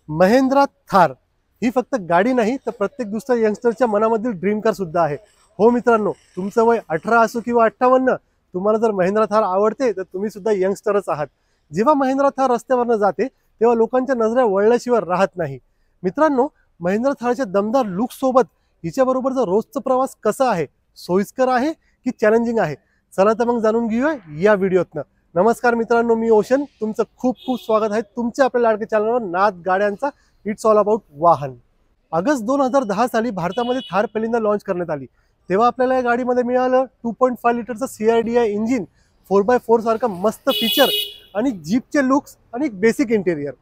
महिंद्रा थार ही फक्त गाडी नाही तर प्रत्येक दुसऱ्या यंगस्टरच्या मनामधील ड्रीम कार सुद्धा आहे। हो मित्रांनो, तुमचं वय 18 असो किंवा 58, तुम्हाला जर महिंद्रा थार आवडते तर तुम्ही सुद्धा यंगस्टरच आहात। जेव्हा महिंद्रा थार रस्त्यावरनं जाते तेव्हा लोकांच्या नजरा वळल्याशिवाय राहत नाही। मित्रांनो, महिंद्रा थारच्या दमदार लुक सोबत हिच्याबरोबरचा रोजचा प्रवास कसा आहे, सोयीस्कर आहे की चॅलेंजिंग आहे, चला तर मग जाणून घेऊया या व्हिडिओतनं। नमस्कार मित्रांनो, मी ओशन, तुमचं खूप खूप स्वागत आहे तुमच्या आपल्या लाडक्या चॅनलवर नाद गाड्यांचा इट्स ऑल अबाउट वाहन। ऑगस्ट 2010 साली भारतामध्ये थार पहिल्यांदा लॉन्च करण्यात आली। तेव्हा आपल्याला या गाडीमध्ये मिळालं 2.5 लिटरचं CRDI इंजिन, 4x4 सारखं मस्त फीचर आणि जीपचे लुक्स आणि एक बेसिक इंटेरियर।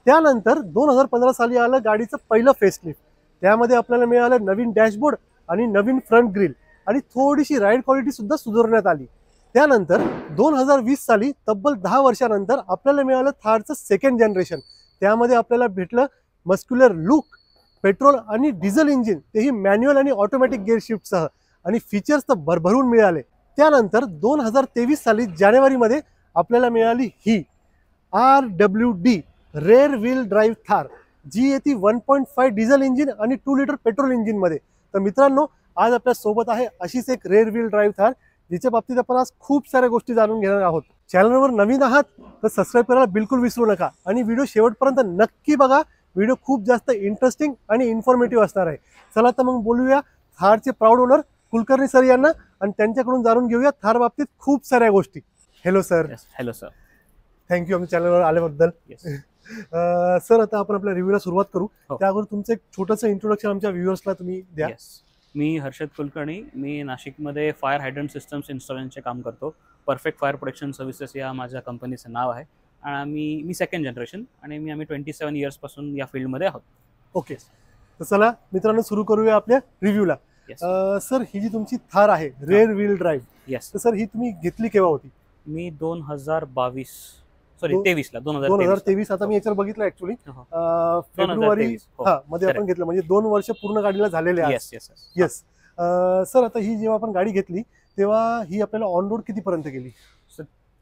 त्यानंतर 2015 साली आलं गाडीचं पहिलं फेसलिफ्ट। त्यामध्ये आपल्याला मिळालं नवीन डॅशबोर्ड आणि नवीन फ्रंट ग्रिल आणि थोडीशी राईड क्वालिटी सुद्धा सुधारण्यात आली। त्यानंतर 2020 साली तब्बल 10 वर्षानंतर आपल्याला मिळालं थारचं सेकंड जनरेशन। त्यामध्ये आपल्याला भेटलं मस्क्युलर लुक, पेट्रोल आणि डिझेल इंजिन, तेही मॅन्युअल आणि ऑटोमॅटिक गिअर शिफ्टसह, आणि फीचर्स तर भरभरून मिळाले। त्यानंतर 2023 साली जानेवारीमध्ये आपल्याला मिळाली ही RWD rear wheel drive Thar, जी येते 1.5 डिझेल इंजिन आणि 2 लिटर पेट्रोल इंजिन मध्ये। तर मित्रांनो, आज आपल्या सोबत आहे अशीच एक रेअर व्हील ड्राईव्ह थार, जिच्या बाबतीत आपण आज खूप साऱ्या गोष्टी जाणून घेणार आहोत। चॅनलवर नवीन आहात तर सबस्क्राईब करायला बिलकुल विसरू नका आणि व्हिडिओ शेवटपर्यंत नक्की बघा। व्हिडिओ खूप जास्त इंटरेस्टिंग आणि इन्फॉर्मेटिव्ह असणार आहे। चला तर मग बोलूया थारचे प्राऊड ओनर कुलकर्णी सर यांना आणि त्यांच्याकडून जाणून घेऊया थार बाबतीत खूप साऱ्या गोष्टी। Hello sir. Hello sir, thank you आमच्या चॅनलवर आल्याबद्दल। सर, आता आपण आपल्या रिव्ह्यूला सुरुवात करू। त्या अगोदर तुमचं एक छोटंसं इंट्रोडक्शन आमच्या व्ह्युअर्सला तुम्ही द्या। मी हर्षद कुलकर्णी, मी नाशिकमध्ये फायर हायड्रंट सिस्टम्स इन्स्टॉलेशनचे काम करतो। परफेक्ट फायर प्रोटेक्शन सर्व्हिसेस या माझ्या कंपनीचं नाव आहे आणि मी सेकंड जनरेशन आणि आम्ही 27 इयर्सपासून या फील्डमध्ये आहोत। ओके, तर चला मित्रांनो सुरू करूया आपल्या रिव्ह्यूला। सर, ही जी तुमची थार आहे रेअर व्हील ड्राईव्ह, तर सर ही तुम्ही घेतली केव्हा होती? मी 2023 ला 2023 आता मी याच्यावर बघितलं ऍक्च्युअली फेब्रुवारी मध्ये आपण घेतलं, म्हणजे 2 वर्ष पूर्ण गाडीला झालेले आहेत। येस सर, आता ही जेव्हा आपण गाडी घेतली तेव्हा ही आपल्याला ऑन रोड कितीपर्यंत गेली?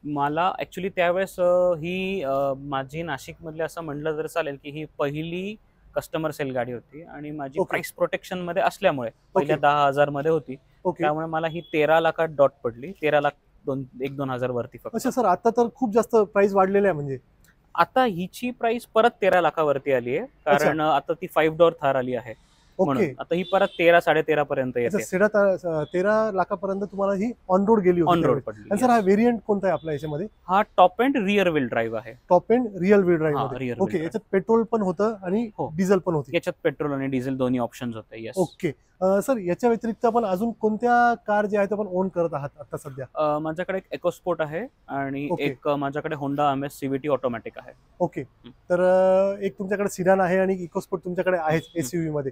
मला ऍक्च्युली त्यावेळेस ही माझी नाशिकमधली असं म्हटलं जर चालेल की ही पहिली कस्टमर सेल गाडी होती आणि माझी प्राइस प्रोटेक्शन मध्ये असल्यामुळे पहिल्या 10,000 मध्ये होती, त्यामुळे मला ही 13 लाखात डॉट पडली। 13,02,000 वरती फक्त। अच्छा सर, आता तर खूप जास्त प्राइस वाढलेली आहे, म्हणजे आता हिची प्राइस परत 13 लाखावरती आली आहे, कारण आता ती 5 डोअर थार आली आहे, म्हणून आता ही परत 13-13.5 पर्यंत येते। 13 लाखापर्यंत तुम्हाला ही ऑन रोड गेली होती, ऑन रोड पडली। सर, हा व्हेरियंट कोणता आहे आपल्या याच्यामध्ये? हा top end rear wheel drive आहे। Top end real wheel drive. Okay, याच्यात पेट्रोल पण होतं आणि डिझेल पण होती? याच्यात पेट्रोल आणि डिझेल दोन्ही ऑप्शन्स होते। यस। ओके सर, याच्या व्यतिरिक्त आपण अजून कोणत्या कार जे आहेत आपण ओन करत आहात आता सध्या? माझ्याकडे एक इकोस्पोर्ट आहे आणि एक माझ्याकडे होंडा अमेज CVT ऑटोमॅटिक आहे। ओके, तर एक तुमच्याकडे सिडान आहे आणि इकोस्पोर्ट तुमच्याकडे आहे SUV मध्ये।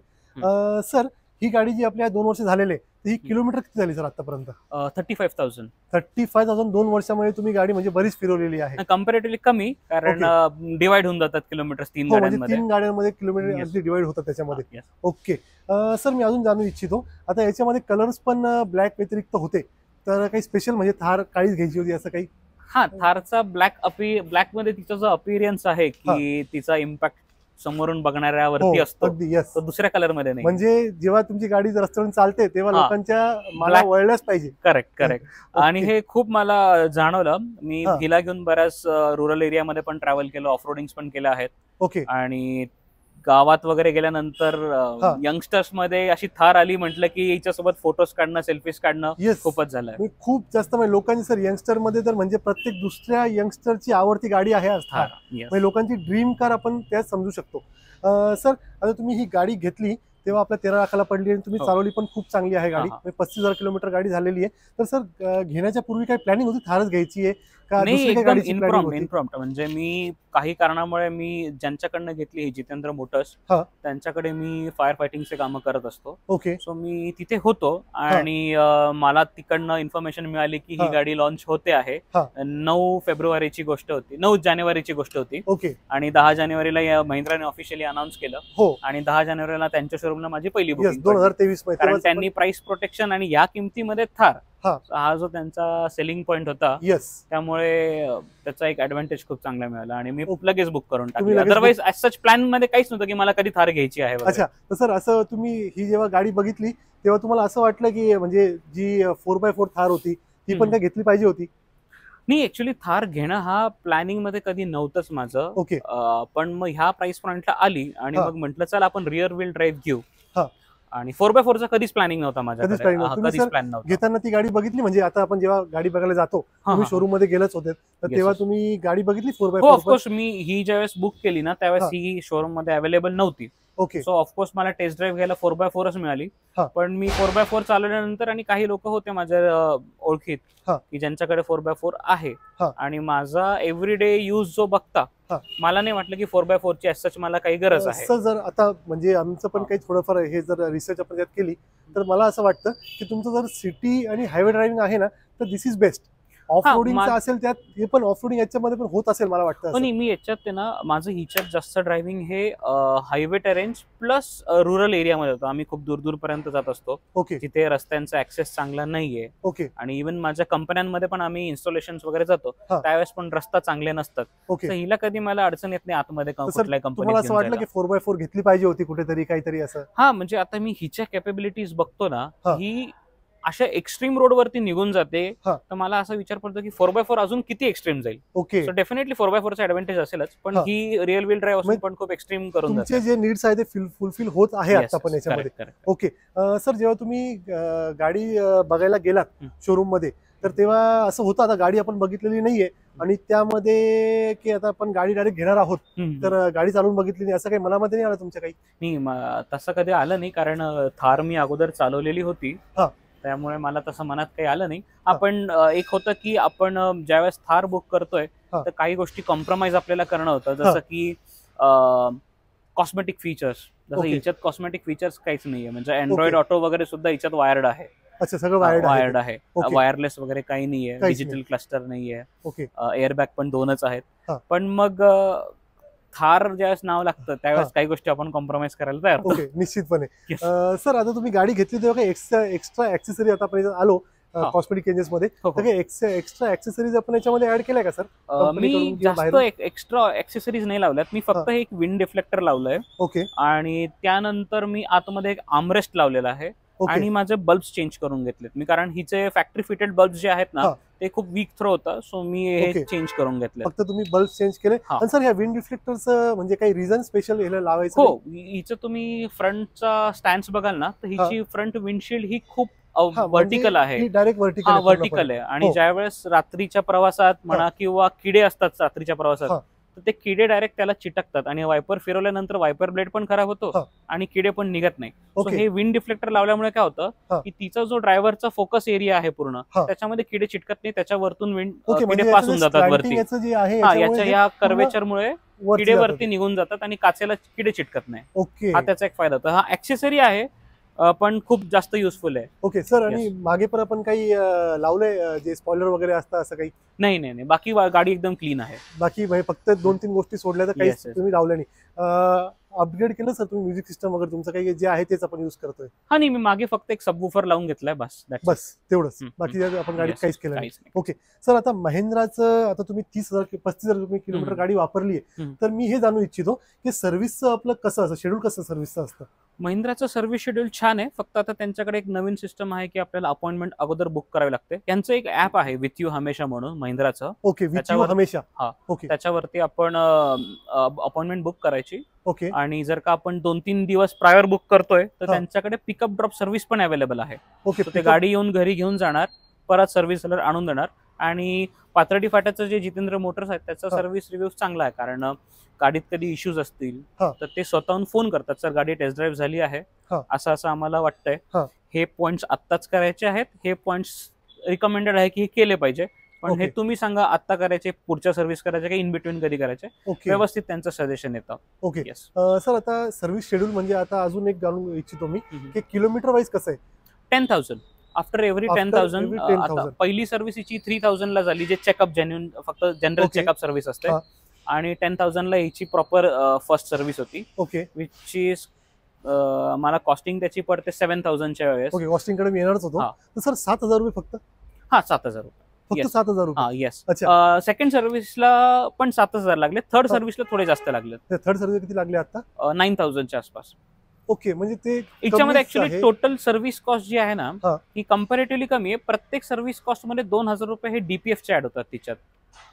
सर, ही गाडी जी आपल्या 2 वर्ष झालेले, ही किलोमीटर किती झाली सर आतापर्यंत? 35,000। 35,000 2 वर्षामध्ये तुम्ही गाडी म्हणजे बरीच फिरवलेली आहे। कम्पॅरेटिव्हली कमी, कारण डिवाइड होऊन जातात किलोमीटर 3 गाड्यांमध्ये। 3 गाड्यांमध्ये किलोमीटर अगदी डिवाइड होतात त्याच्यामध्ये। ओके सर, मी अजून जाणू इच्छितो, आता याच्यामध्ये कलर्स पण ब्लॅक व्यतिरिक्त होते, तर काही स्पेशल म्हणजे थार काळीच घ्यायची होती असं काही? हा, थारचा ब्लॅक मध्ये तिचा जो अपीरियन्स आहे की तिचा इम्पॅक्ट समोरून बघणाऱ्यावरती असतो, तो दुसऱ्या कलर मध्ये नाही। म्हणजे जेव्हा तुमची गाडी रस्त्यावरून चालते तेव्हा लोकांच्या मला वळल्याच पाहिजे। करेक्ट। आणि हे खूप मला जाणवलं, मी हिला घेऊन बऱ्याच रुरल एरियामध्ये पण ट्रॅव्हल केलं, ऑफ रोडिंग पण केलं आहेत। ओके, आणि गावात वगैरे गेल्यानंतर यंगस्टर्स मध्ये अशी थार आली म्हटलं की हिच्यासोबत फोटोज काढणं, सेल्फीज काढणं खूपच झालं। खूप जास्त म्हणजे लोकांची सर यंगस्टर मध्ये तर म्हणजे प्रत्येक दुसऱ्या यंगस्टरची आवडती गाडी आहे थार, म्हणजे लोकांची ड्रीम कार आपण त्यात समजू शकतो। सर, आता तुम्ही ही गाडी घेतली तेव्हा आपल्या 13 लाखाला पडली आणि तुम्ही चालवली पण खूप चांगली आहे गाडी, 35,000 किलोमीटर गाडी झालेली आहे। तर सर, घेण्याच्या पूर्वी काही प्लॅनिंग होती थारच घ्यायची आहे का? एकदम इनप्रॉम्प्ट, म्हणजे मी काही कारणामुळे मी ज्यांच्याकडनं घेतली ही जितेंद्र मोटर्स, त्यांच्याकडे मी फायर फायटिंगचे कामं करत असतो। ओके, सो मी तिथे होतो आणि मला तिकडनं इन्फॉर्मेशन मिळाली की ही गाडी लॉन्च होते आहे। 9 फेब्रुवारीची गोष्ट होती, 9 जानेवारीची गोष्ट होती। ओके, आणि 10 जानेवारीला महिंद्राने ऑफिशियली अनाउन्स केलं आणि 10 जानेवारीला त्यांच्या शोरूमला शोरूमला माझी पहिली येस बुकिंग 2023 मध्ये कारण तेव्हाच त्यांनी प्राइस प्रोटेक्शन आणि या किमतीमध्ये थार हा. हा जो त्यांचा सेलिंग पॉइंट होता येस त्यामुळे त्याचा एक ऍडव्हान्टेज खूप चांगला मिळाला आणि मी ओके. लगेच बुक करून टाकली. तुम्ही लगेच अदरवाईज ऍज सच प्लॅन मध्ये काहीच नव्हतं की मला कधी थार घ्यायची आहे वगैरे. अच्छा तर सर असं तुम्ही ही जेव्हा गाडी बघितली तेव्हा तुम्हाला असं वाटलं की म्हणजे जी 4x4 थार होती ती पण काय घेतली पाहिजे होती? नाही ऍक्च्युली थार घेणं हा प्लॅनिंग मध्ये कधी नव्हतंच माझं. ओके पण मग ह्या प्राइस पॉइंटला आली आणि हा. मग म्हटलं चल आपण रिअर व्हील ड्राईव्ह घेऊ. हा. आणि 4x4 चा कधीच प्लॅनिंग नव्हता कधीच माझ्याकडे. planning नव्हतं. तुम्ही कधीच सर प्लॅन नव्हता. घेताना ती गाडी बघितली म्हणजे आता आपण जेव्हा गाडी बघायला जातो तुम्ही शोरूम मध्ये गेलेच होते तर Yes, तेव्हा yes. तुम्ही गाडी बघितली हो 4x4 ऑफकोर्स मी ही ज्यावेळेस बुक केली ना त्यावेळेस हा. ही शोरूम मध्ये अवेलेबल नव्हती. ओके सो ऑफकोर्स मला टेस्ट ड्राईव्ह घ्यायला 4x4च मिळाली. हा. पण मी 4x4 चालवल्यानंतर आणि काही लोक होते माझ्या ओळखीत हा. की ज्यांच्याकडे 4x4 आहे हा. आणि माझा एव्हरीडे यूज जो बघता हा. मला नाही वाटलं की 4x4 ची सच मला काही गरज आहे. सर जर आता म्हणजे आमचं पण हा. काही थोडंफार हे जर रिसर्च आपण त्यात केली तर मला असं वाटतं की तुमचं जर सिटी आणि हायवे ड्रायव्हिंग आहे ना तर दिस इज बेस्ट. ऑफ रोडिंगचं असेल त्यात हे पण ऑफ रोडिंग याच्यामध्ये पण होत असेल मला वाटतं. पण मी याच्यात ते ना माझं हिच्यात जास्त ड्रायव्हिंग हे हायवे टेरेन्स प्लस रुरल एरियामध्ये होतं. आम्ही खूप दूर दूरपर्यंत जात असतो ओके जिथे रस्त्यांचा ऍक्सेस चांगला नाहीये. ओके आणि इव्हन माझ्या कंपन्यांमध्ये पण आम्ही इन्स्टॉलेशन वगैरे जातो हा. त्यावेळेस पण रस्ता चांगले नसतात. ओके तर हिला कधी मला अडचण येत नाही आतमध्ये तर सर कुठल्या तुम्हाला असं वाटलं की कंपनीत. 4x4 घेतली पाहिजे होती कुठेतरी काहीतरी असं? हा म्हणजे आता मी हिच्या कॅपेबिलिटीज बघतो ना हा. ही अशा एक्स्ट्रीम रोडवरती निघून जाते हा. तर मला असा विचार पडतो की 4x4 अजून किती एक्स्ट्रीम जाईल. ओके सो डेफिनेटली 4x4 चा ऍडव्हान्टेज असेलच पण हा. ही रिअल व्हील ड्राईव्ह असून पण खूप एक्स्ट्रीम करून जाते. तुमचे जे नीड्स आहे ते फुलफिल होत आहे आता पण याच्यामध्ये. ओके सर जेव्हा तुम्ही गाडी बघायला गेलात शोरूम मध्ये तर तेव्हा असं होतं आता गाडी आपण बघितलेली नाहीये आणि त्यामध्ये की आता आपण गाडी डायरेक्ट घेणार आहोत तर गाडी चालवून बघितली नाही असं काही मनामध्ये नाही आलं तुमच्या काही? नाही तसं कधी आलं नाही कारण थार मी अगोदर चालवलेली होती. हा. त्यामुळे मला तसं मनात काही आलं नाही. हा. आपण एक होतं की आपण ज्यावेळेस थार बुक करतोय हा. तर काही गोष्टी कॉम्प्रोमाइज आपल्याला करणं होतं हा. जसं की कॉस्मेटिक फीचर्स. जसं ओके. हिच्यात कॉस्मेटिक फीचर्स काहीच नाहीये म्हणजे अँड्रॉइड ओके. ऑटो वगैरे सुद्धा हिच्यात वायर्ड आहे. अच्छा सगळं वायर्ड आहे. ओके. वायरलेस वगैरे काही नाहीये. काहीच डिजिटल क्लस्टर नाहीये. ओके एअरबॅग पण 2च आहेत. हा. पण मग थार ज्यावेळेस नाव लागतं त्यावेळेस काही गोष्टी आपण कॉम्प्रोमाइज करायला तयार होतो. ओके निश्चितपणे. Yes. सर आता तुम्ही गाडी घेतली तेव्हा काही एक्स्ट्रा ऍक्सेसरी आता आपण आलो हा. कॉस्मेटिक चेंजेस मध्ये हो, तर हो. काही एक्स्ट्रा ऍक्सेसरीज आपण याच्यामध्ये ऍड केल्या का सर? मी कंपनीकडून किंवा जास्त बाहेरून? एक्स्ट्रा ऍक्सेसरीज नाही लावल्यात. मी फक्त एक विंड डिफ्लेक्टर लावलंय ओके आणि त्यानंतर मी आतमध्ये एक आर्मरेस्ट लावलेला आहे ओके आणि माझे बल्ब्स चेंज करून घेतलेत मी कारण हिचे फॅक्टरी फिटेड बल्ब जे आहेत ना हा. ते खूप वीक थ्रो होतं सो मी हे ओके. चेंज करून घेतले. फक्त तुम्ही बल्ब चेंज केले. हा. आणि सर ह्या विंड रिफ्लेक्टरचं म्हणजे काही रिझन स्पेशल ह्याला लावायचं? हो हिचं तुम्ही फ्रंटचा स्टँड बघाल ना तर हिची फ्रंट विंडशील्ड ही खूप व्हर्टिकल आहे. डायरेक्ट व्हर्टिकल व्हर्टिकल आहे आणि हो. ज्या वेळेस रात्रीच्या प्रवासात म्हणा किंवा किडे असतात रात्रीच्या प्रवासात हा. तर ते किडे डायरेक्ट त्याला चिटकतात आणि वायपर फिरवल्यानंतर वायपर ब्लेड पण खराब होतो हा. आणि किडे पण निघत नाही. सो ओके हे विंड डिफ्लेक्टर लावल्यामुळे काय होतं हा. की तिचा जो ड्रायव्हरचा फोकस एरिया आहे पूर्ण हा. त्याच्यामध्ये किडे चिटकत नाही त्याच्या वरतून ओके किडे म्हणजे पास होऊन जातात वरती. याचं जे आहे याच्या या कर्वेचरमुळे वरती किडे जातात. वरती निघून जातात आणि काचेला किडे चिटकत नाही. ओके हा त्याचा एक फायदा होता. हा ऍक्सेसरी आहे पण खूप जास्त युजफुल आहे. ओके सर आणि मागे पण आपण काही लावलंय जे स्पॉइलर वगैरे असतं असं काही? नाही बाकी गाडी एकदम क्लीन आहे. बाकी फक्त 2-3 गोष्टी सोडल्या तर काही Yes, yes. तुम्ही लावल्या नाही. अपग्रेड केलं सर तुम्ही म्युझिक सिस्टम वगैरे तुमचं काही जे आहे तेच आपण युज करतोय? हा नाही मी मागे फक्त एक सबवूफर लावून घेतलाय बस. That's it. बस तेवढंच हम्म, बाकी आपण गाडीत Yes, काहीच केलं नाही. काहीच नाही. ओके सर आता महिंद्राचं आता तुम्ही 35,000 तुम्ही किलोमीटर गाडी वापरली आहे हम्म. तर मी हे जाणू इच्छितो की सर्व्हिसचं आपलं कसं असतं शेड्यूल कसं सर्व्हिसचं असतं? महिंद्राचं सर्व्हिस शेड्यूल छान आहे. फक्त आता त्यांच्याकडे एक नवीन सिस्टम आहे की आपल्याला अपॉइंटमेंट अगोदर बुक करावी लागते. त्यांचं एक ऍप आहे विथ यू हमेशा म्हणून महिंद्राचं. ओके विथ यू त्याच्यावर- हमेशा. हा. ओके त्याच्यावरती आपण अपॉइंटमेंट बुक करायची ओके आणि जर का आपण 2-3 दिवस प्रायर बुक करतोय तर हा. त्यांच्याकडे पिकअप ड्रॉप सर्व्हिस पण अवेलेबल आहे. ओके So ते गाडी येऊन घरी घेऊन जाणार परत सर्व्हिस सेलर आणून देणार आणि पाथर्डी फाट्याचं जे जितेंद्र मोटर्स आहेत त्याचा हा. सर्व्हिस रिव्ह्यू चांगला आहे कारण गाडीत कधी इश्यूज असतील हा. तर ते स्वतःहून फोन करतात सर गाडी टेस्ट ड्राईव्ह झाली आहे हा. असं आम्हाला वाटतंय हा. हे पॉइंट्स आत्ताच करायचे आहेत हे पॉइंट्स रिकमेंडेड आहे की हे केले पाहिजे पण हे ओके. तुम्ही सांगा आत्ता करायचे पुढच्या सर्व्हिस करायचे का इन बिटवीन कधी करायचे ओके व्यवस्थित त्यांचं सजेशन येतं. ओके येस सर आता सर्व्हिस शेड्यूल म्हणजे आता अजून एक जाणून इच्छितो मी की किलोमीटर वाईज कसं आहे? 10,000 आफ्टर एव्हरी After 10,000. every 10,000. आता पहिली सर्व्हिस हिची 3,000 ला झाली जे चेकअप जेन्युन फक्त जनरल Okay. चेकअप सर्व्हिस असते हा. आणि 10,000 ला हिची प्रॉपर फर्स्ट सर्व्हिस होती ओके विच इज मला कॉस्टिंग त्याची पडते 7,000च्या वेळेस. ओके, कॉस्टिंग कडे मी येणारच होतो. हा. तर सर 7,000 रुपये फक्त? हा, 7,000 रुपये फक्त Yes. 7,000 रुपये? हा, येस. अच्छा. सेकंड सर्व्हिसला पण 7,000 लागले, थर्ड सर्व्हिसला थोडे जास्त लागले, थर्ड सर्व्हिस किती लागले आता? 9,000च्या आसपास. ओके, म्हणजे ते याच्यामध्ये कमीच ऍक्च्युली आहे. टोटल सर्व्हिस कॉस्ट जी आहे ना हा. ही कम्पॅरेटिव्हली कमी आहे. प्रत्येक सर्व्हिस कॉस्ट मध्ये 2,000 रुपये हे डीपीएफचे ऍड होतात तिच्यात.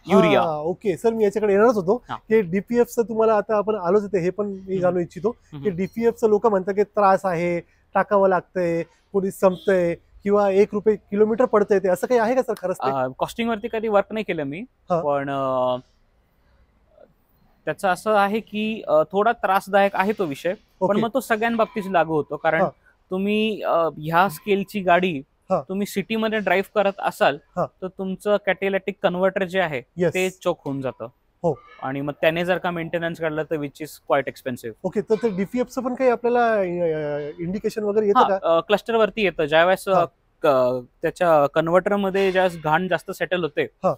युरिया. हा, ओके सर, मी याच्याकडे येणारच होतो हा. की डीपीएफचं तुम्हाला आता आपण आलोच होते, हे पण मी जाणू इच्छितो की डीपीएफचं लोक म्हणतात की त्रास आहे, टाकावं लागतंय, कोणी संपतंय किंवा 1 रुपये किलोमीटर पडतंय, ते असं काही आहे का सर खरंच ते? कॉस्टिंग वरती कधी वर्क नाही केलं मी, हा. पण त्याचं असं आहे की थोडा त्रासदायक आहे तो विषय, पण ओके. मग तो सगळ्यांबाबतीत लागू होतो. कारण हा. तुम्ही ह्या स्केलची गाडी हा. तुम्ही सिटीमध्ये ड्राईव्ह करत असाल हा. तर तुमचं कॅटेलिटिक कन्व्हर्टर जे आहे Yes. ते चोक होऊन जातं. हो. आणि मग त्याने जर का मेंटेनन्स काढलं तर which is quite expensive. Okay, तर ते डीपीएफचं पण काही आपल्याला इंडिकेशन वगैरे येतं का? क्लस्टर वरती येतं ज्यावेळेस हा. त्याच्या कन्व्हर्टर मध्ये ज्यावेळेस घाण जास्त सेटल होते, हा.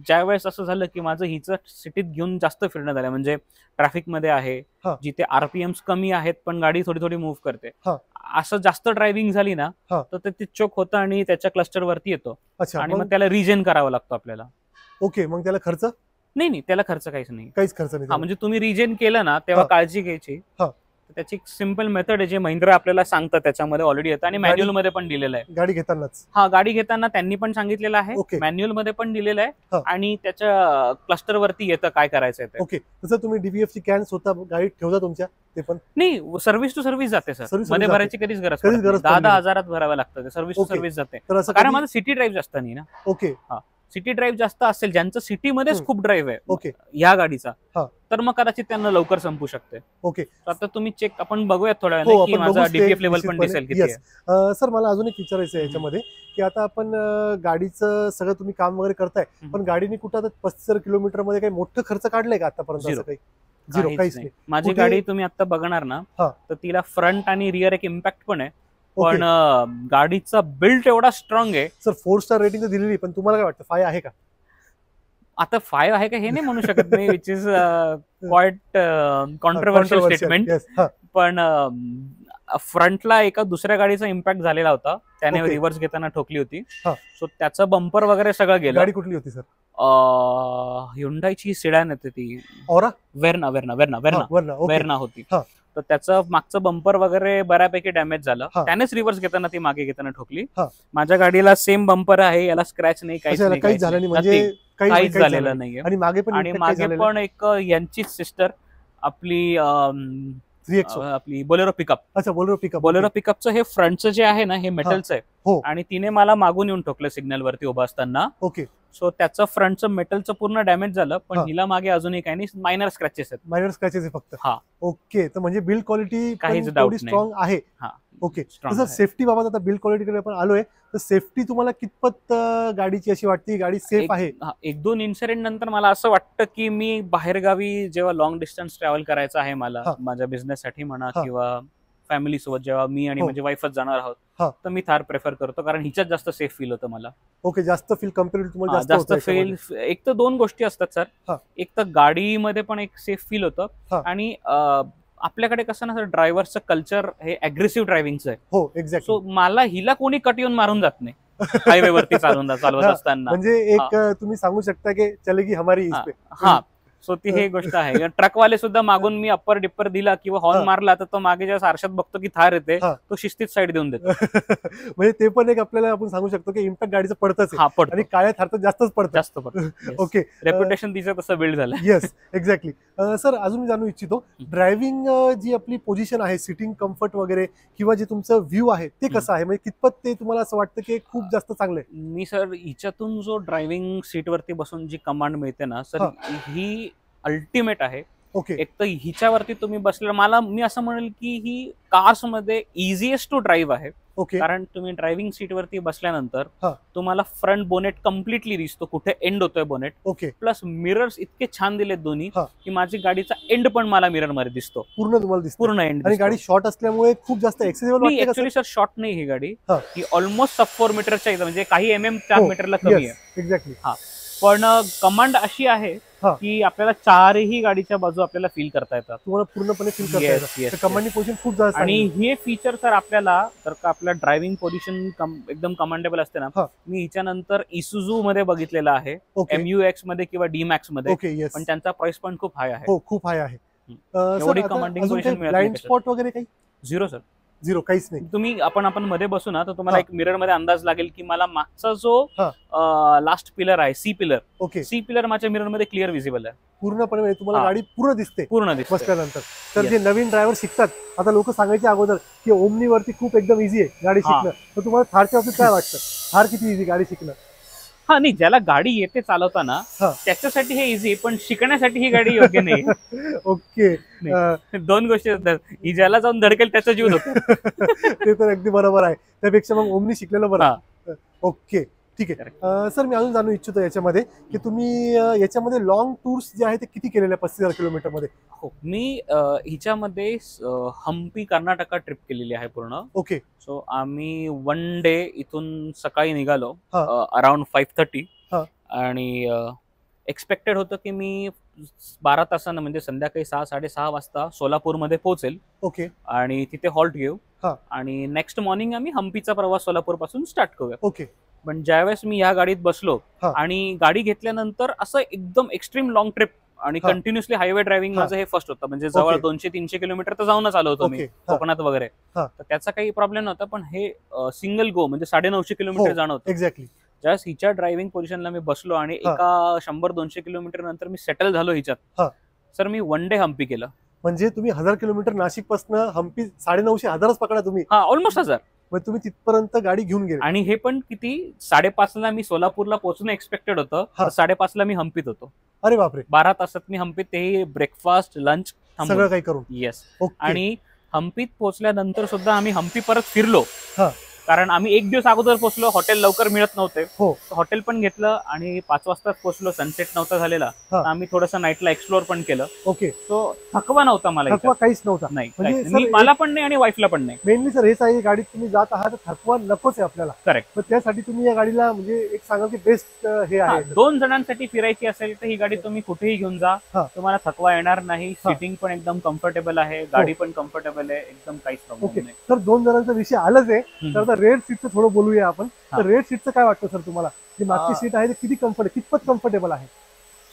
ज्यावेळेस असं झालं की माझं हिचं सिटीत घेऊन जास्त फिरणं झालं, म्हणजे ट्रॅफिक मध्ये आहे, हा. जिथे आरपीएम कमी आहेत पण गाडी थोडी थोडी मूव्ह करते, हा. असं जास्त ड्रायव्हिंग झाली ना हा. तर ते चोक होतं आणि त्याच्या क्लस्टर वरती येतो अच्छा, आणि मग त्याला रिजेन करावं लागतो आपल्याला. ओके, मग त्याला खर्च? नाही, त्याला खर्च काहीच नाही. काहीच खर्च नाही हा, त्याला. म्हणजे तुम्ही रिजेन केलं ना तेव्हा हा. काळजी घ्यायची. हा. तर त्याची एक सिम्पल मेथड आहे जे महिंद्रा आपल्याला सांगतं, त्याच्यामध्ये ऑलरेडी येतं आणि गाडी- मॅन्युअल मध्ये पण दिलेलं आहे. गाडी घेतानाच? हा, गाडी घेताना त्यांनी पण सांगितलेलं आहे, ओके. मॅन्युअल मध्ये पण दिलेलं आहे हा. आणि त्याच्या क्लस्टर वरती येतं काय करायचं ते. ओके, तसं तुम्ही डीपीएफची कॅन स्वतः गाडीत ठेवता तुमच्या? ते पण नाही, सर्व्हिस टू सर्व्हिस जाते सर, Service to मध्ये service भरायची कधीच गरज कधीच पडत गरज नाही. पडली 10,000 नाही. हजारात भरावं लागतं, सर्व्हिस टू ओके. सर्व्हिस जाते. तर असं कारण कधी- माझं सिटी ड्राईव्ह जास्त नाही ना. ओके. सिटी ड्राईव्ह जास्त असेल, ज्यांचं सिटीमध्येच हम्म. खूप ड्राईव्ह आहे ओके. या गाडीचा, हा. तर मग कदाचित त्यांना लवकर संपू शकते. ओके. तर आता तुम्ही चेक आपण बघूयात थोड्या हो, वेळाने की आपण माझा बघूच ते डीपीएफ लेवल पण निश्चितपणे. दिसेल किती Yes. आहे. सर, मला अजून एक विचारायचं आहे याच्यामध्ये की आता आपण गाडीचं सगळं तुम्ही काम वगैरे करताय, पण गाडीने कुठं आता 35 किलोमीटर मध्ये काही मोठं खर्च काढलाय का आतापर्यंत? Zero. असं काही? झिरो, काहीच नाही. माझी कुठे- गाडी तुम्ही आता बघणार ना हा. तर तिला फ्रंट आणि रिअर एक इम्पॅक्ट पण आहे, ओके. पण गाडीचा बिल्ड एवढा स्ट्रॉंग आहे. सर 4 स्टार रेटिंग तर दिलेली, पण तुम्हाला काय वाटतं 5 आहे का? आता 5 आहे का हे नाही म्हणू शकत मी, which is quite controversial Controversial. Statement. Yes. हा. पण फ्रंटला एका दुसऱ्या गाडीचा इम्पॅक्ट झालेला होता, त्याने ओके. रिव्हर्स घेताना ठोकली होती. हा. सो त्याचं बंपर वगैरे सगळं गेलं. गाडी कुठली होती सर? ह्युंडाईची सिडॅन येते ती, औरा? वेर्ना वरना. ओके. वेर्ना होती. हा. तर त्याचं मागचं बंपर वगैरे बऱ्यापैकी डॅमेज झालं, हा. त्यानेच रिव्हर्स घेताना ती मागे घेताना ठोकली. हा. माझ्या गाडीला सेम बंपर आहे, याला स्क्रॅच नाही, काहीच अच्छा, याला नाही, काहीच झालं नाही, म्हणजे Nothing. काहीच काहीच झालं झालेलं नाही. नाहीये. आणि मागे पण आणि impact काही मागे झालेलं पण एक यांचीच सिस्टर आपली 3XO. आपली बोलेरो पिकअप. अच्छा, बोलेरो पिकअप. बोलेरो पिकअपचं हे फ्रंटचं जे आहे ना हे मेटलचं हो. आहे आणि तिने मला मागून येऊन ठोकलं सिग्नल वरती उभा असताना. ओके. सो त्याचं फ्रंटचं मेटलचं पूर्ण डॅमेज झालं, पण हा. हिला मागे अजूनही काही नाही, मायनर स्क्रॅचेस आहेत. मायनर स्क्रॅचेस आहे फक्त? हा. ओके, तर म्हणजे बिल्ड क्वालिटी काहीच doubt तेवढी नाही. स्ट्रॉंग आहे? हा. ओके. Strong तसं आहे. सेफ्टी बाबत आता बिल्ड क्वालिटीकडे आपण आलोय, तर सेफ्टी तुम्हाला कितपत गाडीची अशी वाटते, गाडी सेफ आहे? एक दोन इन्सिडेंट नंतर मला असं वाटतं की मी बाहेरगावी जेव्हा लॉंग डिस्टन्स ट्रॅव्हल करायचं आहे मला, हा. माझ्या बिझनेस साठी म्हणा हा. किंवा फॅमिली सोबत जेव्हा मी आणि हो. माझी वाईफच जाणार हा. आहोत, तर मी थार प्रेफर करतो, कारण हिच्यात जास्त सेफ फील होतं मला. ओके, जास्त फील कम्पेअर तुम्हाला हा, जास्त जास्त होतं फील. याच्यामध्ये? एक तर दोन गोष्टी असतात हा. सर, एक तर गाडीमध्ये पण एक सेफ फील होतं हा. आणि आपल्याकडे कसं ना सर, ड्रायव्हरचं कल्चर हे अग्रेसिव्ह ड्रायव्हिंगचं आहे. हो, एक्झॅक्टली. सो मला हिला कोणी कट येऊन मारून जात नाही हायवे वरती चालवत हा. असताना. म्हणजे एक तुम्ही सांगू शकता की चलेगी हमारी इस पे. हा, सो ती हे गोष्ट आहे. ट्रकवाले सुद्धा मागून मी अप्पर डिप्पर दिला किंवा हॉर्न हा. मारला तर तो मागे जेव्हा आरशात बघतो की थार येते, हा. तो शिस्तीत साईड देऊन देतो. म्हणजे ते पण एक आपल्याला आपण सांगू शकतो की इम्पॅक्ट गाडीचं पडतच आहे. हा, पडतो, आणि काळ्या थारचं जास्तच पडतं. जास्त पडतो. ओके. रेप्युटेशन तिचं तसं बिल्ड झालं. Yes, exactly. सर, अजून मी जाणू इच्छितो, ड्रायव्हिंग जी आपली पोझिशन आहे, सिटिंग कम्फर्ट वगैरे किंवा जे तुमचं व्ह्यू आहे ते कसं आहे, म्हणजे कितपत ते तुम्हाला असं वाटतं की खूप जास्त चांगलं आहे? मी सर हिच्यातून जो ड्रायव्हिंग सीट वरती बसून जी कमांड मिळते ना सर, हा. ही अल्टिमेट आहे. ओके. एक तर हिच्यावरती तुम्ही बसल्यावर मी असं म्हणेल की ही कार्स मध्ये इझिएस्ट टू ड्राईव्ह आहे. ओके. कारण तुम्ही ड्रायव्हिंग सीट वरती बसल्यानंतर हा. तुम्हाला फ्रंट बोनेट कम्प्लिटली दिसतो, कुठे एंड होतोय बोनेट. ओके. प्लस मिरर्स इतके छान दिलेत दोन्ही हा. की माझी गाडीचा एंड पण मला मिरर मध्ये दिसतो, पूर्ण तुम्हाला दिसतं? पूर्ण एंड. आणि गाडी शॉर्ट असल्यामुळे खूप जास्त एक्सेसिबल वाटते का ऍक्च्युली सर शॉर्ट नाही ही गाडी, हा. ही ऑलमोस्ट सब 4 मीटरच्या इथं, म्हणजे काही MM त्या हो. मीटरला कमी आहे. एक्झॅक्टली. पण कमांड अशी आहे हा. की आपल्याला चारही गाडीच्या बाजू आपल्याला फील करता येतात. तुम्हाला पूर्णपणे फील करता Yes, येतं. yes, तर कमांडिंग पोझिशन खूप जास्त आणि चांगली आहे. हे फीचर सर आपल्याला तर का आपलं ड्रायव्हिंग पोझिशन एकदम कमांडेबल असते ना. हा. मी हिच्यानंतर इसुझू मध्ये बघितलेलं आहे, ओके MUX मध्ये किंवा डीमॅक्स मध्ये, ओके येस पण त्यांचा प्राइस पॉईंट खूप हाय आहे. हो खूप हाय आहे. एवढी commanding position मिळत नाही ब्लाइंड त्याच्यात. स्पॉट वगैरे काही झिरो सर. झिरो काहीच नाही. तुम्ही आपण मध्ये बसू ना तर तुम्हाला हा. एक मिरर मध्ये अंदाज लागेल की मला मागचा जो हा. लास्ट पिलर आहे, सी ओके पिलर माझ्या मिरर मध्ये क्लिअर विजिबल आहे, पूर्णपणे म्हणजे तुम्हाला हा. गाडी पूर्ण दिसते पूर्ण दिसते. बसल्यानंतर. तर Yes. जे नवीन ड्रायव्हर शिकतात, आता लोक सांगायचे अगोदर की ओमनी वरती खूप एकदम इझी आहे गाडी हा. शिकणं, तर तुम्हाला थारच्या बाबतीत काय वाटतं? थार किती इझी गाडी शिकणं? हा नाही, ज्याला गाडी येते चालवताना हा. त्याच्यासाठी हे इझी, पण शिकण्यासाठी ही गाडी योग्य नाही. ओके दोन गोष्टी असतात, ही ज्याला जाऊन धडकेल त्याचा जीव होतो. ते तर अगदी बरोबर आहे. त्यापेक्षा मग ओमनी शिकलेलं बरं. ओके ठीक आहे. सर मी अजून जाणू इच्छितो याच्यामध्ये की तुम्ही याच्यामध्ये लॉंग टूर्स जे आहे ते किती केलेले 35,000 किलोमीटर मध्ये? हो, मी हिच्यामध्ये हम्पी कर्नाटका ट्रिप केलेली आहे पूर्ण. ओके सो आम्ही 1 डे इथून सकाळी निघालो हा. अराउंड 5:30 हा. आणि एक्सपेक्टेड होतं की मी 12 तासानं म्हणजे संध्याकाळी 6-6:30 वाजता सोलापूरमध्ये पोहोचेल ओके आणि तिथे हॉल्ट घेऊ हा. आणि नेक्स्ट मॉर्निंग आम्ही हम्पीचा प्रवास सोलापूर पासून स्टार्ट करूया. ओके पण ज्यावेळेस मी या गाडीत बसलो हा. आणि गाडी घेतल्यानंतर असं एकदम एक्स्ट्रीम लॉंग ट्रिप आणि हा. कंटिन्युअसली हायवे ड्रायव्हिंग हा. माझं हे फर्स्ट होतं, म्हणजे जवळ ओके. 200-300 किलोमीटर तर जाऊनच आलो होतो मी ओके हा. कोकणात वगैरे. हा. तर त्याचा काही प्रॉब्लेम नव्हता, पण हे सिंगल गो म्हणजे 950 किलोमीटर हो. जाणं होतं. एक्झॅक्टली ज्यावेळेस हिच्या ड्रायव्हिंग पोझिशनला मी बसलो आणि हा. एका 100-200 किलोमीटर नंतर मी सेटल झालो हिच्यात. हा. सर मी 1 डे हम्पी केलं. म्हणजे तुम्ही 1000 किलोमीटर नाशिक पासून हम्पी 950-1000च पकडा तुम्ही, हा, ऑलमोस्ट 1000. मग तुम्ही तिथपर्यंत गाडी घेऊन गेले. आणि हे पण किती 5:30ला मी सोलापूरला पोहोचणं एक्सपेक्टेड होतं, हा. तर 5:30ला मी हम्पीत होतो. अरे बापरे, 12 तासात मी हम्पीत, ते ब्रेकफास्ट लंच सगळं काही करून. येस. ओके आणि हम्पीत पोहोचल्यानंतर सुद्धा आम्ही हम्पी परत फिरलो, हा. कारण आम्ही एक दिवस अगोदर पोहोचलो, हॉटेल लवकर मिळत नव्हते. हो. हॉटेल पण घेतलं आणि 5 वाजता पोहोचलो, सनसेट नव्हता झालेला. हा. तर आम्ही थोडंसं नाईटला एक्सप्लोर पण केलं. ओके सो थकवा नव्हता मला थकवा इथं. काहीच नव्हता. नाही, म्हणजे काहीच. सर, मला पण नाही आणि वाईफला पण नाही. मेनली सर हेच आहे, गाडीत तुम्ही जात आहात तर थकवा नकोच आहे आपल्याला. करेक्ट. तर त्यासाठी तुम्ही या गाडीला म्हणजे एक सांगा की बेस्ट हे आहे. 2 जणांसाठी फिरायची असेल तर ही गाडी तुम्ही कुठेही घेऊन जा, हा. तुम्हाला थकवा येणार नाही. हा. सिटिंग पण एकदम कम्फर्टेबल आहे, गाडी पण कम्फर्टेबल आहे, एकदम काहीच ओके प्रॉब्लेम नाही. सर 2 जणांचा विषय आलाच आहे, तर हम्म. आता रेड सीटचं थोडं बोलूया आपण. हा. तर रेड सीटचं काय वाटतं सर तुम्हाला? जी मागची आ. सीट आहे ती कितपत कम्फर्टेबल आहे?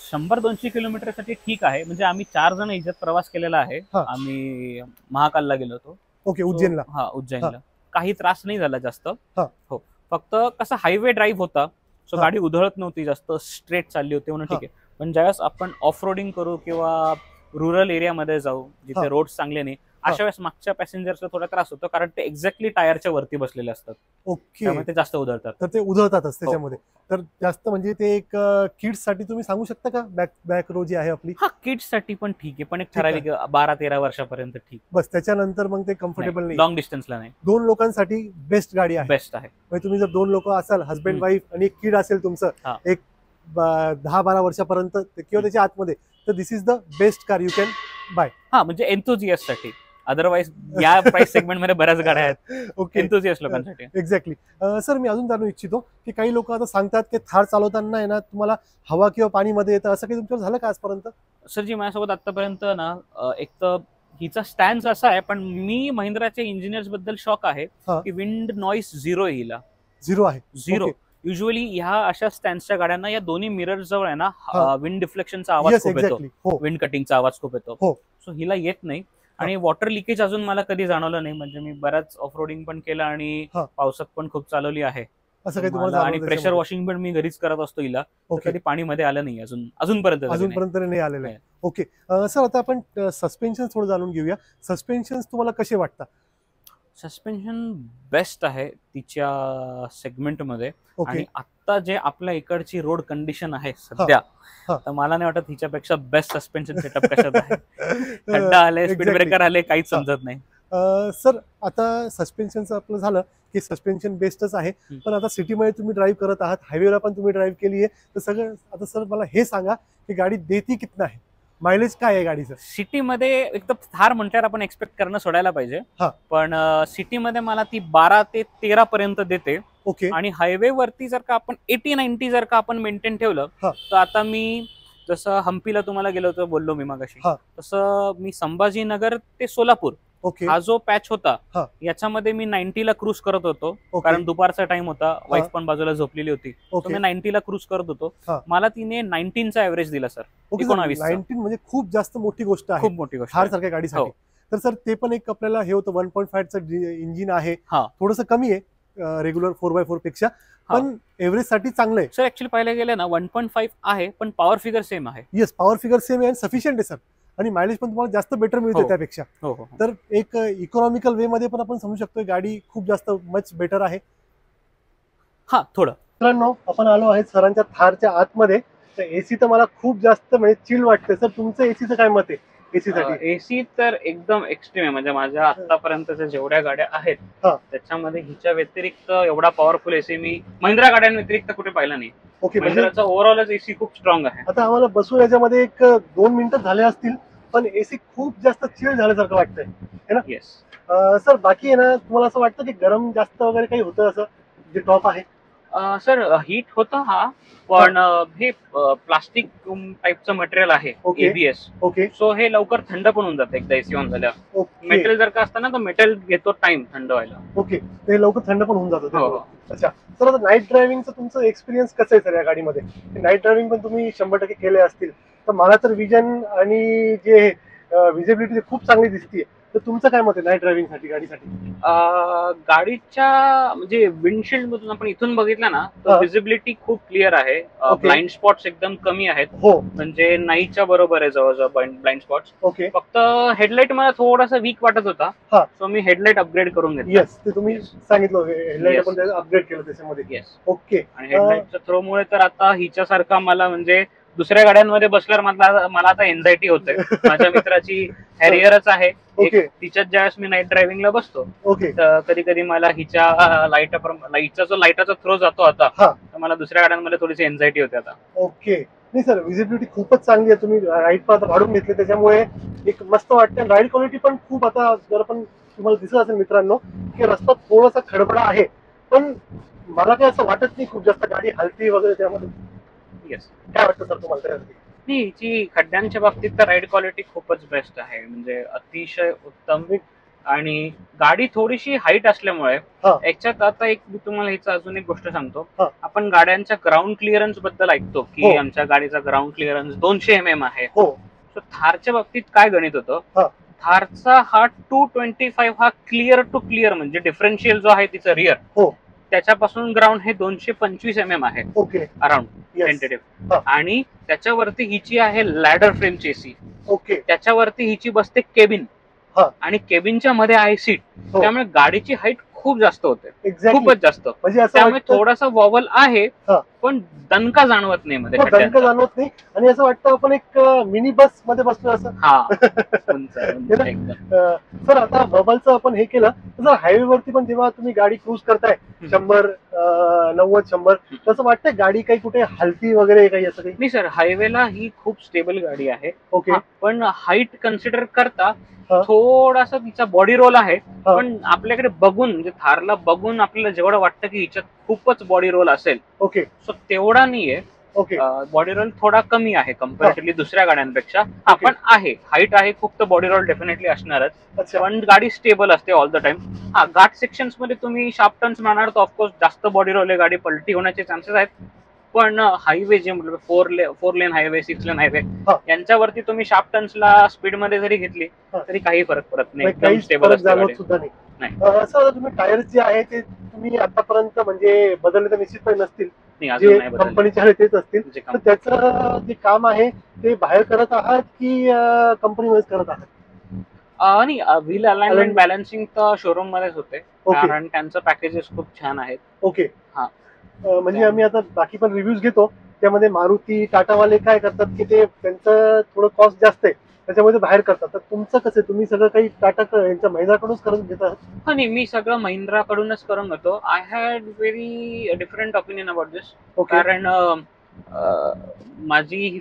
100-200 किलोमीटरसाठी ठीक आहे. म्हणजे आम्ही 4 जण इज्जत प्रवास केलेला आहे. हा. आम्ही महाकालला गेलो होतो. ओके उज्जैनला. हा, उज्जैनला. काही त्रास नाही झाला जास्त. हा. हो, फक्त कसं हायवे ड्राईव्ह होता, सो हा. गाडी उधळत नव्हती जास्त, स्ट्रेट चालली होती म्हणून ठीक आहे. पण ज्यावेळेस आपण ऑफ रोडिंग करू किंवा रुरल एरियामध्ये जाऊ जिथे हा. रोड चांगले नाही, अशा वेळेस मागच्या पॅसेंजरचा थोडा त्रास होतो, कारण ते एक्झॅक्टली टायरच्या वरती बसलेले असतात, ओके त्यामुळे ते जास्त उधळतात. तर ते उधळतातच त्याच्यामध्ये. तर जास्त म्हणजे ते एक किड्स साठी तुम्ही सांगू शकता का? बॅक रो जी आहे आपली, हा, किड्स साठी पण ठीक आहे, पण एक ठीक आहे. ठराविक 12-13 वर्षापर्यंत ठीक. बस त्याच्यानंतर मग ते कम्फर्टेबल नाही. लॉंग डिस्टन्सला नाही. 2 लोकांसाठी बेस्ट गाडी आहे. बेस्ट आहे. म्हणजे तुम्ही जर 2 लोक असाल, हस्बंड हम्म. वाईफ आणि एक किड असेल तुमचं, हा. एक 10-12 वर्षापर्यंत किंवा त्याच्या आतमध्ये, तर this is the best car you can buy. हा, म्हणजे एन्थुझियास्ट साठी. अदरवाईज या प्राइस सेगमेंट मध्ये बऱ्याच गाड्या आहेत ओके एन्थुझियास्ट लोकांसाठी. एक्झॅक्टली. सर मी अजून जाणू इच्छितो की काही लोक आता सांगतात की थार चालवताना आहे ना तुम्हाला हवा किंवा पाणी मध्ये येतं, असं काही तुमच्यावर झालं का आजपर्यंत? सर जी माझ्यासोबत आतापर्यंत ना, एक तर हिचा स्टँड असा आहे, पण मी महिंद्राच्या इंजिनियर्स बद्दल शॉक आहे हा. की विंड नॉईस झिरो हिला. 0 आहे. झिरो. Okay. युजली ह्या अशा स्टँडच्या गाड्यांना या दोन्ही मिरर जवळ आहे ना, हा. विंड डिफ्लेक्शनचा आवाज येस खूप येतो, एक्झॅक्टली. हो विंड कटिंगचा आवाज खूप येतो. हो. सो हिला येत नाही. आणि वॉटर लिकेज अजून मला कधी जाणवलं नाही, म्हणजे मी बऱ्याच ऑफ रोडिंग पण केलं आणि हा. पावसात पण खूप चालवली आहे. असं काही तुम्हाला आणि जाणवलं प्रेशर त्याच्यामध्ये? वॉशिंग पण मी घरीच करत असतो हिला. तर ओके कधी पाणी मध्ये आलं नाही अजूनपर्यंत झालं नाही. अजूनपर्यंत नाही आलेलं आहे. नाही. ओके सर आता आपण सस्पेन्शन थोडं जाणून घेऊया. सस्पेन्शन तुम्हाला कसे वाटतात? सस्पेन्शन बेस्ट आहे तिच्या सेगमेंटमध्ये. ओके आणि आता जे आपल्या इकडची रोड कंडिशन आहे सध्या, हा. तर मला नाही वाटत हिच्यापेक्षा बेस्ट सस्पेन्शन सेटअप कशात आहे. खड्डा आले, स्पीड ब्रेकर आले, काहीच समजत नाही. सर आता सस्पेन्शनचं आपलं झालं की सस्पेन्शन बेस्टच आहे, पण आता सिटीमध्ये तुम्ही ड्राईव्ह करत आहात, हायवेला पण तुम्ही ड्राईव्ह केली आहे, तर सगळं आता सर मला हे सांगा की गाडी देती कितना आहे, मायलेज काय आहे गाडीचं? सिटीमध्ये एकदम थार म्हटल्यावर आपण एक्सपेक्ट करणं सोडायला पाहिजे, हा. पण सिटीमध्ये मला ती 12 ते 13 पर्यंत देते. ओके आणि हायवे वरती जर का आपण 80-90 जर का आपण मेंटेन ठेवलं, हा. तर आता मी जसं हम्पीला तुम्हाला गेलो होतो बोललो मी मगाशी, हा. तसं मी संभाजीनगर ते सोलापूर ओके हा जो पॅच होता हा. याच्यामध्ये मी 90ला क्रूज करत होतो. ओके कारण दुपारचा टाइम होता, वाईफ पण बाजूला झोपलेली होती, तर ओके मी 90ला क्रूज करत होतो. हा. मला तिने 19चा ऍव्हरेज दिला सर. ओके 19 चा. 19 म्हणजे खूप जास्त मोठी गोष्ट आहे खूप मोठी गोष्ट थार आहे. सारख्या गाडीसाठी. हो. तर सर ते पण एक आपल्याला हे होतं 1.5चं इंजिन आहे, हा. थोडंसं कमी आहे रेग्युलर 4x4 पेक्षा, हा. पण एव्हरेज साठी चांगलं आहे. सर ऍक्च्युली पाहायला गेलं ना 1.5 आहे, पण पॉवर फिगर सेम आहे. येस, पॉवर फिगर सेम आहे आणि सफिशियंट आहे सर, आणि मायलेज पण तुम्हाला जास्त बेटर मिळते हो. त्यापेक्षा. हो हो. तर एक इकॉनॉमिकल वे मध्ये पण आपण समजू शकतो गाडी खूप जास्त मच बेटर आहे. हा थोडं. मित्रांनो, आपण आलो आहे सरांच्या थारच्या आतमध्ये. तर एसी तर मला खूप जास्त म्हणजे चिल वाटते. सर तुमचं एसीचं काय मत आहे एसी साठी? एसी तर एकदम एक्स्ट्रीम आहे. म्हणजे माझ्या आतापर्यंतच्या जेवढ्या गाड्या आहेत हा. त्याच्यामध्ये हिच्या व्यतिरिक्त एवढा पॉवरफुल एसी मी महिंद्रा गाड्यांव्यतिरिक्त कुठे पाहिला नाही. ओके, म्हणजे महिंद्राचा ओव्हरऑलच एसी खूप स्ट्रॉंग आहे. आता आम्हाला बसून याच्यामध्ये एक 2 मिनिटं झाले असतील, पण एसी खूप जास्त चिल झाल्यासारखं वाटतंय है ना? येस. सर बाकी आहे ना, तुम्हाला असं वाटतं की गरम जास्त वगैरे काही होतं असं जे टॉप आहे? सर हीट होतं हा, पण हे प्लास्टिक टाईपचं मटेरियल आहे ओके. एबीएस, ओके सो हे लवकर थंड पण होऊन जातं एकदा एसी ऑन झाल्यावर. ओके मेटल जर का असतं ना तर मेटल घेतो टाइम थंड व्हायला. ओके, ते लवकर थंड पण होऊन जातं हो त्यामुळे. हो. अच्छा, तर आता नाईट ड्रायव्हिंगचं तुमचं एक्सपिरियन्स कसं आहे सर या गाडीमध्ये? नाईट ड्रायव्हिंग पण तुम्ही 100% केले असतील, तर मला तर विजन आणि जे विजिबिलिटी खूप चांगली दिसतीये. तर तुमचं काय मत आहे नाईट ड्रायव्हिंग साठी गाडीसाठी? गाडीच्या म्हणजे विंडशील्ड मधून आपण इथून बघितलं ना हा. तर विजिबिलिटी खूप क्लिअर आहे. ओके. ब्लाइंड स्पॉट्स एकदम कमी आहेत. हो. म्हणजे नाईटच्या बरोबर आहे जवळजवळ ब्लाइंड स्पॉट्स. ओके. फक्त हेडलाईट मला थोडासा वीक वाटत होता, हा. सो मी हेडलाईट अपग्रेड करून घेतला. येस, ते तुम्ही सांगितलं हेडलाईट Yes. आपण अपग्रेड केलं त्याच्यामध्ये. येस. ओके. आणि हेडलाईटच्या थ्रोमुळे तर आता हिच्यासारखा मला म्हणजे दुसऱ्या गाड्यांमध्ये बसल्यावर मला आता एन्झायटी होते. माझ्या मित्राची हॅरियरच आहे ओके. तिच्यात ज्यावेळेस मी नाईट ड्रायव्हिंगला बसतो ओके. तर कधी कधी मला हिच्या लाईटचा जो लाईटाचा थ्रो जातो आता, हा. तर मला दुसऱ्या गाड्यांमध्ये थोडीशी एन्झायटी होते आता. ओके. नाही सर, विजिबिलिटी खूपच चांगली आहे. तुम्ही राईड पण आता वाढून घेतले त्याच्यामुळे एक मस्त वाटते. राईड क्वालिटी पण खूप, आता जर पण तुम्हाला दिसत असेल मित्रांनो की रस्ता थोडासा खडबडा आहे, पण मला काही असं वाटत नाही खूप जास्त गाडी हलती वगैरे त्यामध्ये. येस. काय वाटतं सर तुम्हाला त्यासाठी? नाही, हिची खड्ड्यांच्या बाबतीत तर राईड क्वालिटी खूपच बेस्ट आहे, म्हणजे अतिशय उत्तम. आणि गाडी थोडीशी हाईट असल्यामुळे हा. याच्यात आता एक मी तुम्हाला ह्याचं अजून एक गोष्ट सांगतो. हा. आपण गाड्यांच्या ग्राउंड क्लिअरन्स बद्दल ऐकतो हो. की आमच्या गाडीचा ग्राउंड क्लिअरन्स 200 mm आहे. हो. तर थारच्या बाबतीत काय गणित होतं, हा. थारचा हा 225 हा क्लिअर टू क्लिअर, म्हणजे डिफरन्शियल जो आहे तिचं रिअर, हो. त्याच्यापासून ग्राउंड हे 225 mm आहे ओके. Around Yes. टेंटेटिव्ह. हा. आणि त्याच्यावरती हिची आहे लॅडर फ्रेमची एसी. ओके. त्याच्यावरती हिची बसते केबिन, हा. आणि केबिनच्या मध्ये आहे सीट. हो. त्यामुळे गाडीची हाईट खूप जास्त होते, एक्झॅक्टली. खूपच जास्त. म्हणजे असं त्यामुळे वाटतं थोडासा वॉवल आहे, हा. पण दणका जाणवत नाही मध्ये हो, दणका खड्ड्यांचा. जाणवत नाही, आणि असं वाटतं आपण एक मिनी बस मध्ये बसलो असं. हा. उंच, उंच एकदम. सर आता बबलचं आपण हे केलं, तर सर हायवे वरती पण जेव्हा तुम्ही गाडी क्रूज करताय 100, 90, 100, तसं वाटतंय गाडी काही कुठे हलती वगैरे काही असं काही? नाही सर, हायवेला ही खूप स्टेबल गाडी आहे. ओके. हा, पण हाईट कन्सिडर करता हा. थोडासा तिचा बॉडी रोल आहे. हा. पण आपल्याकडे बघून, म्हणजे थारला बघून आपल्याला जेवढं वाटतं की हिच्यात खूपच बॉडी रोल असेल, ओके. सो तेवढा नाहीये. ओके. बॉडी रोल थोडा कमी आहे कम्पॅरेटिव्हली दुसऱ्या गाड्यांपेक्षा. हा, ओके. पण आहे, हाईट आहे खूप, तर बॉडी रोल डेफिनेटली असणारच. अच्छा. पण गाडी स्टेबल असते ऑल द टाइम. हा, घाट सेक्शन्स मध्ये तुम्ही शार्प टर्न्स मारणार तर ऑफकोर्स जास्त बॉडी रोल आहे, गाडी पलटी होण्याचे चान्सेस आहेत. पण हायवे जे म्हटलं 4 लेन हायवे, 6 लेन हायवे, हा. यांच्यावरती तुम्ही शार्प टर्न्सला स्पीड मध्ये जरी घेतली हा. तरी काही फरक पडत नाही, एकदम काही स्टेबल फरक असते जाणवत गाडी. सुद्धा नाही. नाही. सर तुम्ही टायर जे आहे ते तुम्ही आतापर्यंत म्हणजे बदलले तर निश्चितपणे नसतील, नाही, अजून जे नाही बदलले. कंपनीचे आहे तेच असतील. जे तर त्याचं जे काम आहे ते बाहेर करत आहात की कंपनीमध्ये करत आहात? नाही, व्हील अलाइनमेंट बॅलन्सिंग तर शोरूम मध्येच होते, ओके. कारण त्यांचं पॅकेजेस खूप छान आहेत. ओके. हा. म्हणजे आम्ही आता बाकी पण रिव्ह्यूज घेतो, त्यामध्ये मारुती, टाटावाले काय करतात की ते त्यांचं थोडं कॉस्ट जास्त आहे त्याच्यामध्ये बाहेर करतात. तर तुमचं कसं आहे, तुम्ही सगळं काही टाटा यांच्या महिंद्राकडूनच करून घेता? हा, नाही, मी सगळं महिंद्राकडूनच करून घेतो. I had very different opinion about this. Okay. कारण माझी ही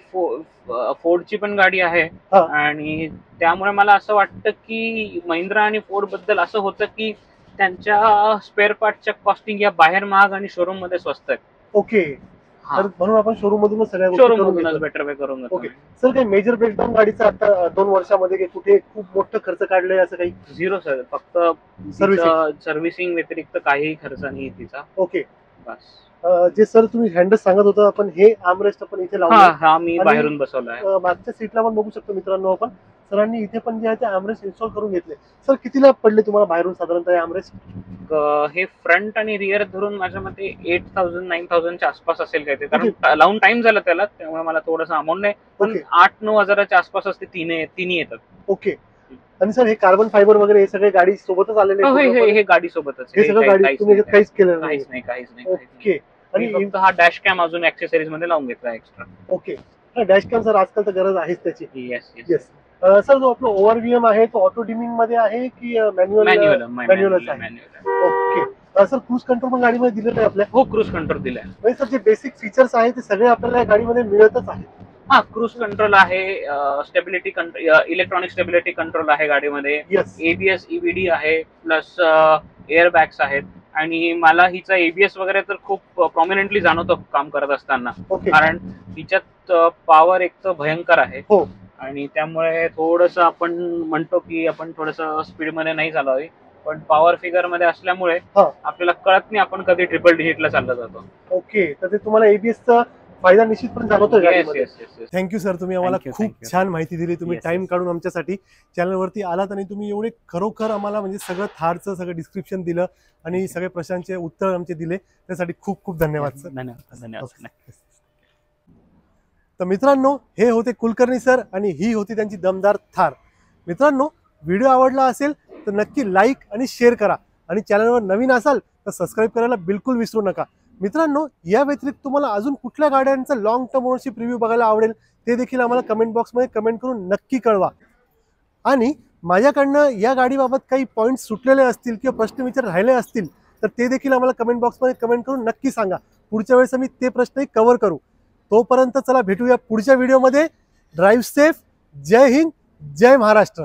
फोर्डची पण गाडी आहे, हा. आणि त्यामुळे मला असं वाटतं की महिंद्रा आणि फोर्ड बद्दल असं होतं की त्यांच्या स्पेअर पार्टच्या कॉस्टिंग या बाहेर महाग आणि शोरूम मध्ये स्वस्त आहेत. ओके. हा. तर म्हणून आपण शोरूम मधूनच सगळ्या गोष्टी शोरूम करून मधूनच घेतो. बेटर वे करून घेतो. Okay. सर काही मेजर ब्रेकडाऊन गाडीचा आता 2 वर्षामध्ये काही कुठे खूप मोठं खर्च काढलंय असं काही? झिरो सर, फक्त सर्व्हिसिंग व्यतिरिक्त काहीही खर्च नाही तिचा. ओके. बस. जे सर तुम्ही हँडल सांगत होता आपण हे आर्मरेस्ट आपण इथे लावलं हा मी आणि बाहेरून बसवलाय. मागच्या सीटला पण बघू शकतो मित्रांनो आपण. सरांनी इथे पण जे आहे ते आर्मरेस्ट इन्स्टॉल करून घेतले. सर कितीला पडले तुम्हाला बाहेरून साधारणतः आर्मरेस्ट? हे फ्रंट आणि रिअर धरून माझ्या मते 8,000 9,000 च्या आसपास असेल काय ते, कारण लावून टाइम झाला त्याला, त्यामुळे मला थोडंसं अमाऊंट नाही, पण 8-9 हजाराच्या आसपास असते तिन्ही येतात. ओके. आणि सर हे कार्बन फायबर वगैरे हे सगळे गाडी सोबतच आलेले आहेत? हे गाडी सोबतच, हे सगळं गाडी तुम्ही काहीच केलं नाही? काहीच नाही. ओके. आणि फक्त हा डॅश कॅम अजून ऍक्सेसरीज मध्ये लावून घेतला extra. Okay. Dash cam sir आजकाल तर गरज आहेच त्याची. येस. सर जो आपला ओव्हरव्हीएम आहे तो ऑटो डिमिंग मध्ये आहे की मॅन्युअल आहे? ओके. सर क्रूज कंट्रोल पण गाडीमध्ये दिलेलं आहे आपल्या? हो, क्रूज कंट्रोल दिलाय. म्हणजे सर जे बेसिक फीचर्स आहेत ते सगळे आपल्याला या गाडीमध्ये मिळतच आहेत. हा, क्रूज कंट्रोल आहे, stability control, electronic stability control आहे गाडीमध्ये, एबीएस ईबीडी आहे, प्लस एअर बॅग्स आहेत. आणि मला हिचा एबीएस वगैरे तर खूप प्रॉमिनंटली जाणवतो काम करत असताना, कारण हिच्यात पॉवर एक तर भयंकर आहे. आणि त्यामुळे थोडस आपण म्हणतो की आपण थोडस स्पीड मध्ये नाही चालवावी, पण पॉवर फिगर मध्ये असल्यामुळे आपल्याला कळत नाही आपण कधी ट्रिपल डिजिटला चालला जातो. ओके. तर ते तुम्हाला एबीएसचा फायदा निश्चितपणे जाणवतोय. थँक्यू सर, तुम्ही आम्हाला खूप छान माहिती दिली. तुम्ही टाइम काढून आमच्यासाठी चॅनलवरती आलात आणि तुम्ही एवढे खरोखर आम्हाला म्हणजे सगळं थारचं सगळं डिस्क्रिप्शन दिलं आणि सगळे प्रश्नांचे उत्तर आमचे दिले, त्यासाठी खूप खूप धन्यवाद सर. धन्यवाद. तर मित्रांनो, हे होते कुलकर्णी सर आणि ही होती त्यांची दमदार थार. मित्रांनो, व्हिडिओ आवडला असेल तर नक्की लाईक आणि शेअर करा आणि चॅनलवर नवीन असाल तर सबस्क्राईब करायला बिलकुल विसरू नका. मित्रांनो, या व्यतिरिक्त तुम्हाला अजून कुठल्या गाड्यांचा लॉंग टर्म ओनरशिप रिव्ह्यू बघायला आवडेल ते देखील आम्हाला कमेंट बॉक्समध्ये कमेंट करून नक्की कळवा. आणि माझ्याकडनं या गाडीबाबत काही पॉईंट्स सुटलेले असतील किंवा प्रश्न विचार राहिले असतील तर ते देखील आम्हाला कमेंट बॉक्समध्ये कमेंट करून नक्की सांगा. पुढच्या वेळेस आम्ही ते प्रश्नही कव्हर करू. तोपर्यंत चला भेटूया पुढच्या व्हिडिओमध्ये. Drive safe. जय हिंद, जय महाराष्ट्र.